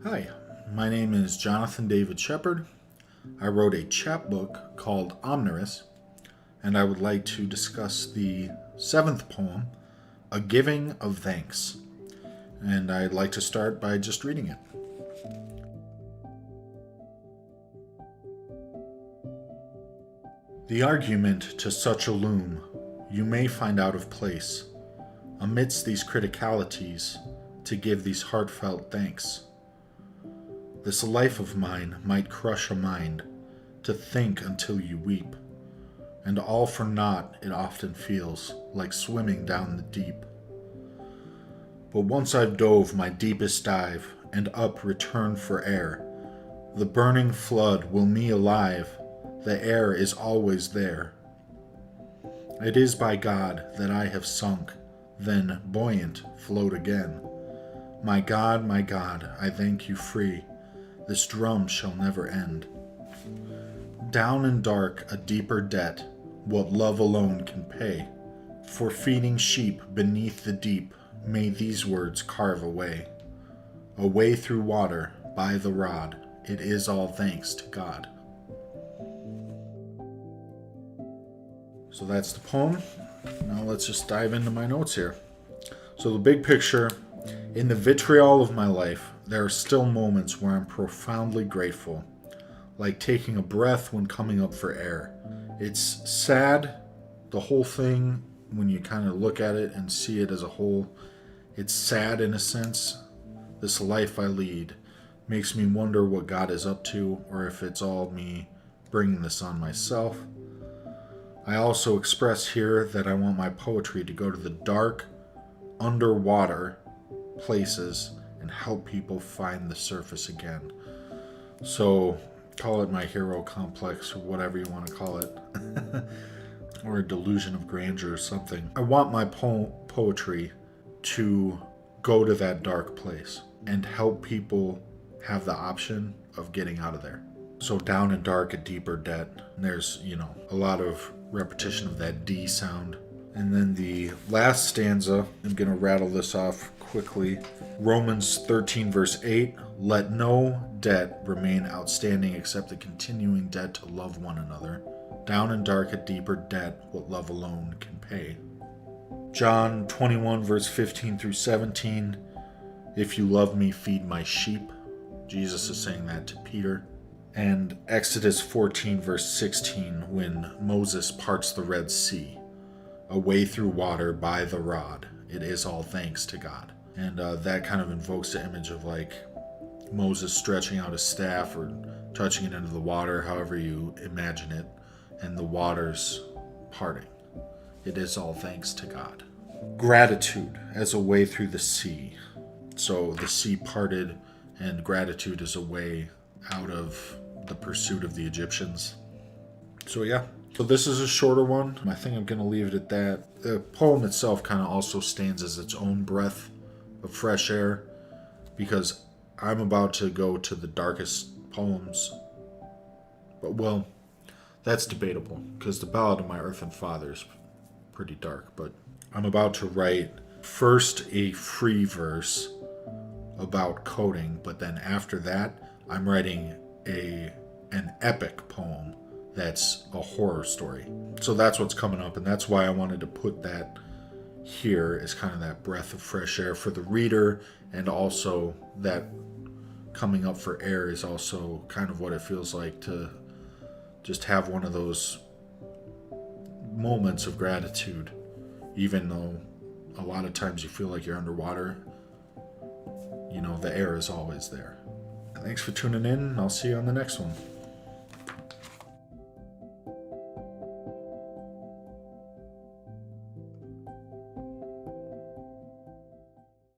Hi, my name is Jonathan David Shepard. I wrote a chapbook called Omnerous, and I would like to discuss the seventh poem, A Giving of Thanks. And I'd like to start by just reading it. The argument to such a loom you may find out of place, amidst these criticalities, to give these heartfelt thanks. This life of mine might crush a mind to think until you weep, and all for naught it often feels like swimming down the deep. But once I've dove my deepest dive and up return for air, the burning flood will me alive, the air is always there. It is by God that I have sunk, then buoyant float again. My God, I thank you free. This drum shall never end. Down and dark a deeper debt, what love alone can pay. For feeding sheep beneath the deep, may these words carve a way. A way through water, by the rod, it is all thanks to God. So that's the poem. Now let's just dive into my notes here. So the big picture, in the vitriol of my life, there are still moments where I'm profoundly grateful, like taking a breath when coming up for air. It's sad, the whole thing, when you kind of look at it and see it as a whole, it's sad in a sense. This life I lead makes me wonder what God is up to, or if it's all me bringing this on myself. I also express here that I want my poetry to go to the dark, underwater places and help people find the surface again. So call it my hero complex or whatever you want to call it, or a delusion of grandeur or something. I want my poetry to go to that dark place and help people have the option of getting out of there. So down and dark, a deeper debt. And there's, a lot of repetition of that D sound. And then the last stanza, I'm going to rattle this off quickly. Romans 13 verse 8, let no debt remain outstanding except the continuing debt to love one another. Down and dark a deeper debt, what love alone can pay. John 21 verse 15 through 17, if you love me, feed my sheep. Jesus is saying that to Peter. And Exodus 14 verse 16, when Moses parts the Red Sea, a way through water by the rod, it is all thanks to God. And that kind of invokes the image of like Moses stretching out his staff or touching it into the water, however you imagine it, and the waters parting. It is all thanks to God. Gratitude as a way through the sea. So the sea parted, and gratitude is a way out of the pursuit of the Egyptians. So yeah. So this is a shorter one. I think I'm going to leave it at that. The poem itself kind of also stands as its own breath of fresh air, because I'm about to go to the darkest poems. But, well, that's debatable, because the Ballad of My Earthen Father is pretty dark. But I'm about to write first a free verse about coding, but then after that, I'm writing an epic poem that's a horror story. So that's what's coming up, and that's why I wanted to put that here as kind of that breath of fresh air for the reader, and also that coming up for air is also kind of what it feels like to just have one of those moments of gratitude, even though a lot of times you feel like you're underwater. The air is always there. Thanks for tuning in. I'll see you on the next one.